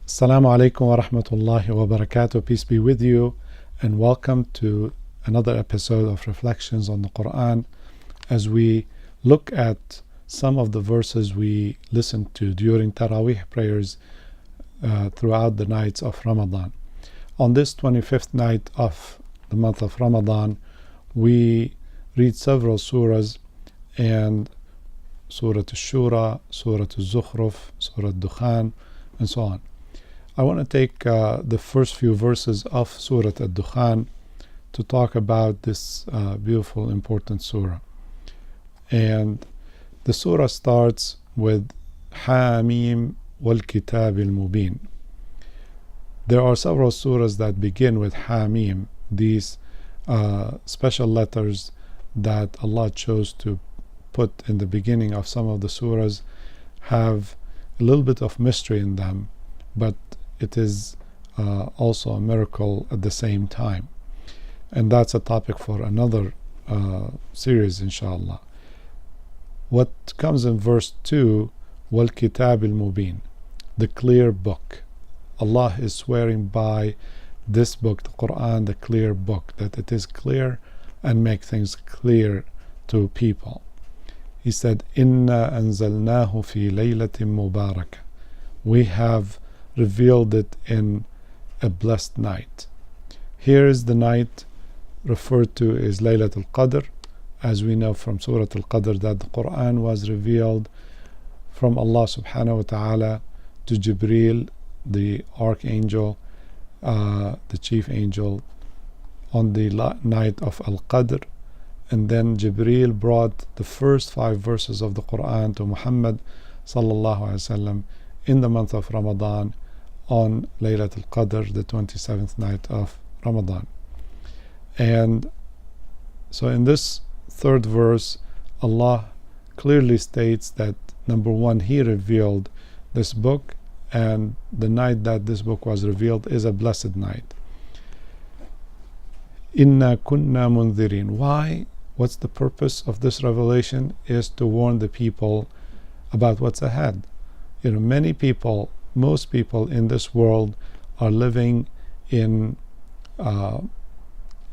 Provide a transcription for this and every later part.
Assalamu alaikum wa rahmatullahi wa barakatuh. Peace be with you, and welcome to another episode of Reflections on the Quran as we look at some of the verses we listened to during Taraweeh prayers throughout the nights of Ramadan. On this 25th night of the month of Ramadan, we read several surahs, and Surah Al-Shura, Surah Al-Zukhruf, Surah Al-Dukhan, and so on. I want to take the first few verses of Surah Al-Dukhan to talk about this beautiful, important surah. And the surah starts with Hamim wal Kitab al-Mubin. There are several surahs that begin with Hamim, these special letters that Allah chose to put in the beginning of some of the surahs have a little bit of mystery in them, but it is also a miracle at the same time. And that's a topic for another series, inshallah. What comes in verse 2, Wal Kitab al-Mubin, the clear book. Allah is swearing by this book, the Quran, the clear book, that it is clear and make things clear to people. He said, Inna anzalnahu fi laylatin mubarakah. We have revealed it in a blessed night. Here is the night referred to as Laylat al-Qadr, as we know from Surah Al-Qadr that the Quran was revealed from Allah subhanahu wa ta'ala to Jibreel, the archangel, the chief angel, on the night of Al-Qadr. And then Jibreel brought the first 5 verses of the Quran to Muhammad sallallahu alaihi wasallam in the month of Ramadan on Laylat al-Qadr, the 27th night of Ramadan. And so in this third verse, Allah clearly states that, number one, He revealed this book, and the night that this book was revealed is a blessed night. Inna kunna mundhirin. Why? What's the purpose of this revelation? Is to warn the people about what's ahead. Many people, most people in this world are living in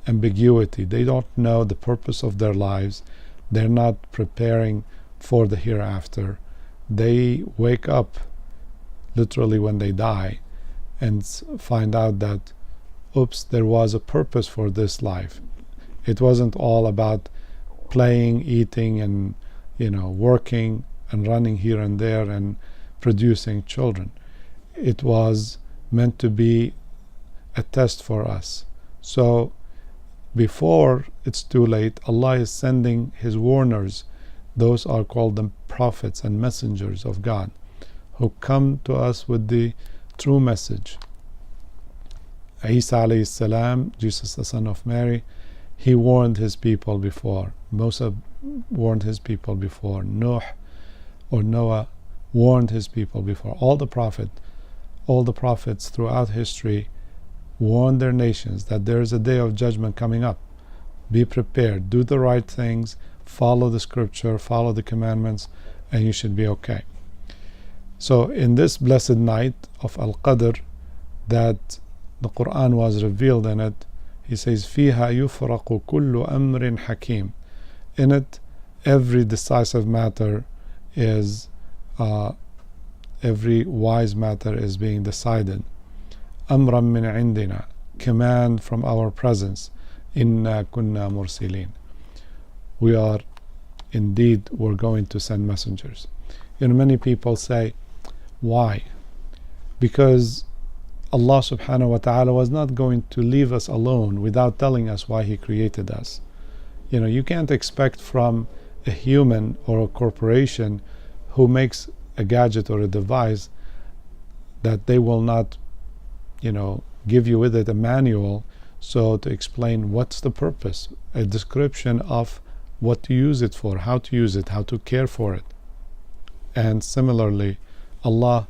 ambiguity. They don't know the purpose of their lives. They're not preparing for the hereafter. They wake up literally when they die and find out that, oops, there was a purpose for this life. It wasn't all about playing, eating, and working and running here and there and producing children. It was meant to be a test for us. So before it's too late, Allah is sending His warners. Those are called the prophets and messengers of God, who come to us with the true message. Isa alayhi salam, Jesus the son of Mary, he warned his people before. Musa warned his people before. Noah warned his people before. All the prophets throughout history warned their nations that there is a day of judgment coming up. Be prepared, do the right things, follow the scripture, follow the commandments, and you should be okay. So in this blessed night of Al-Qadr that the Quran was revealed in it, He says, فِيهَا يُفْرَقُ كُلُّ أَمْرٍ حَكِيمٍ. In it, every decisive matter is every wise matter is being decided. أَمْرًا مِّنْ عِنْدِنَا, command from our presence. إِنَّا كُنَّا مُرْسِلِينَ. We're going to send messengers. Many people say, why? Because Allah subhanahu wa ta'ala was not going to leave us alone without telling us why He created us. You can't expect from a human or a corporation who makes a gadget or a device that they will not give you with it a manual, so to explain what's the purpose, a description of what to use it for, how to use it, how to care for it. And similarly, Allah,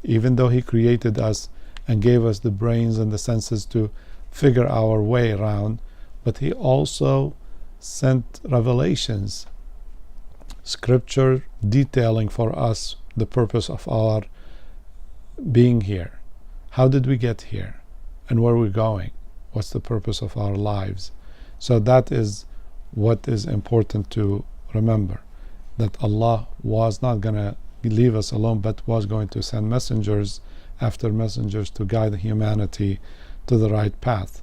even though He created us and gave us the brains and the senses to figure our way around, but He also sent revelations, scripture detailing for us the purpose of our being here. how did we get here, and where are we going? What's the purpose of our lives? So that is what is important to remember, that Allah was not going to leave us alone, but was going to send messengers after messengers to guide humanity to the right path.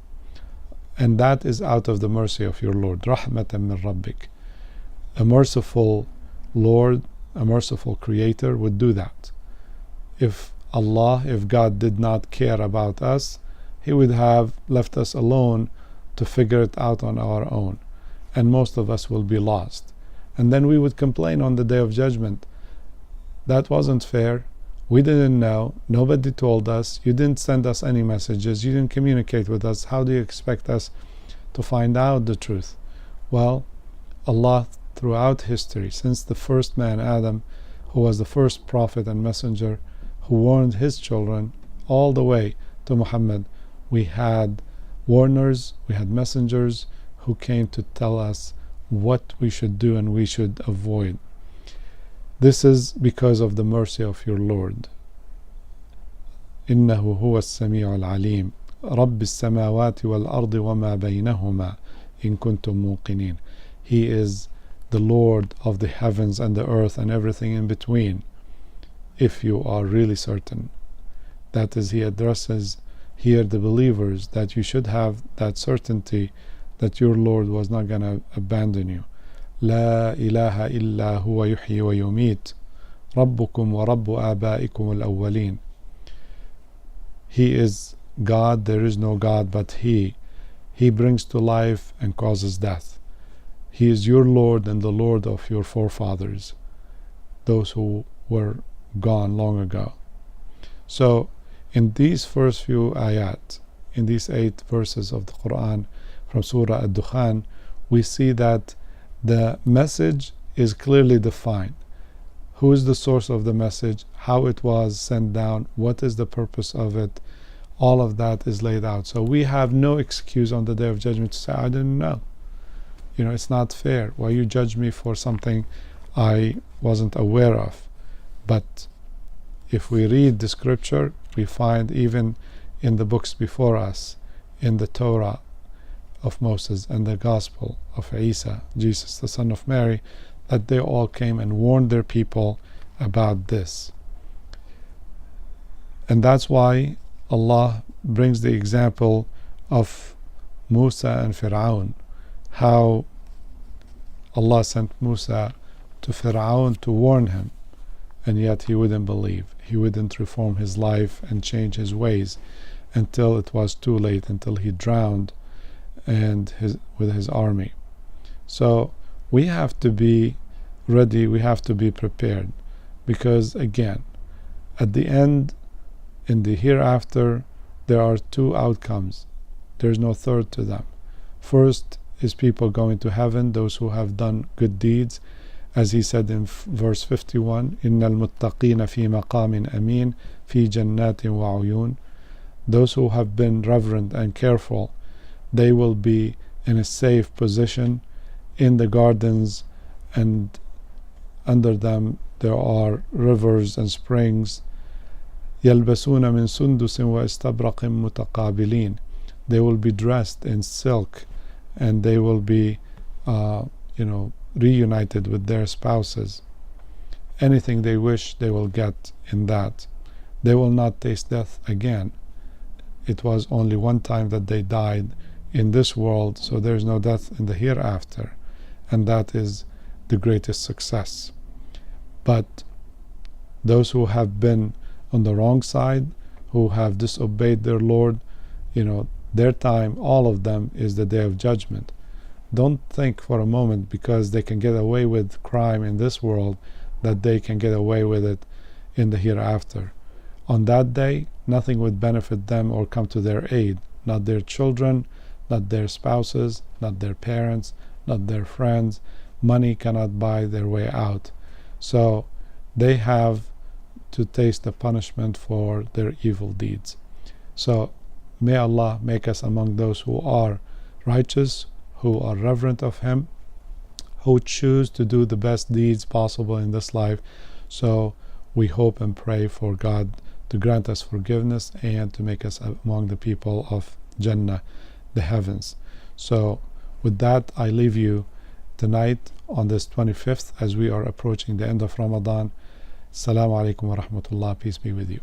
And that is out of the mercy of your Lord. Rahmatan min Rabbik. A merciful Lord, a merciful Creator would do that. If God did not care about us, He would have left us alone to figure it out on our own. And most of us will be lost. And then we would complain on the Day of Judgment. That wasn't fair. We didn't know. Nobody told us. You didn't send us any messages. You didn't communicate with us. How do you expect us to find out the truth? Well, Allah throughout history, since the first man, Adam, who was the first prophet and messenger, who warned his children, all the way to Muhammad, we had warners, we had messengers who came to tell us what we should do and we should avoid. This is because of the mercy of your Lord. إنه هو السميع العليم رب السماوات والأرض وما بينهما إن كنتم موقنين. He is the Lord of the heavens and the earth and everything in between, if you are really certain. That is, He addresses here the believers, that you should have that certainty that your Lord was not going to abandon you. لا إله إلا هو يحيي ويميت ربكم ورب آبائكم الأولين. He is God, there is no God but He. He brings to life and causes death. He is your Lord and the Lord of your forefathers, those who were gone long ago. So in these first few ayat, in these 8 verses of the Quran from Surah Ad-Dukhan, we see that the message is clearly defined. Who is the source of the message? How it was sent down? What is the purpose of it? All of that is laid out. So we have no excuse on the Day of Judgment to say, I didn't know. It's not fair. Why you judge me for something I wasn't aware of? But if we read the scripture, we find even in the books before us, in the Torah of Moses and the Gospel of Isa, Jesus the son of Mary, that they all came and warned their people about this. And that's why Allah brings the example of Musa and Fir'aun, how Allah sent Musa to Fir'aun to warn him, and yet he wouldn't believe. He wouldn't reform his life and change his ways until it was too late, until he drowned with his army. So we have to be ready, we have to be prepared, because again, at the end, in the hereafter, there are 2 outcomes. There's no third to them. First is people going to heaven, those who have done good deeds, as He said in verse 51, إِنَّ الْمُتَّقِينَ فِي مَقَامٍ أَمِينٍ فِي جَنَّاتٍ وَعُيُونٍ. Those who have been reverent and careful, they will be in a safe position in the gardens, and under them there are rivers and springs. يَلْبَسُونَ مِن سُنْدُسٍ وَإِسْتَبْرَقٍ مُتَقَابِلِينَ. They will be dressed in silk, and they will be reunited with their spouses. Anything they wish, they will get in that. They will not taste death again. It was only one time that they died in this world, so there is no death in the hereafter, and that is the greatest success. But those who have been on the wrong side, who have disobeyed their Lord, their time, all of them, is the Day of Judgment. Don't think for a moment because they can get away with crime in this world that they can get away with it in the hereafter. On that day, nothing would benefit them or come to their aid. Not their children, not their spouses, not their parents, not their friends. Money cannot buy their way out. So they have to taste the punishment for their evil deeds. So may Allah make us among those who are righteous, who are reverent of Him, who choose to do the best deeds possible in this life. So we hope and pray for God to grant us forgiveness, and to make us among the people of Jannah, the heavens. So with that, I leave you tonight on this 25th as we are approaching the end of Ramadan. Assalamu alaikum wa rahmatullah. Peace be with you.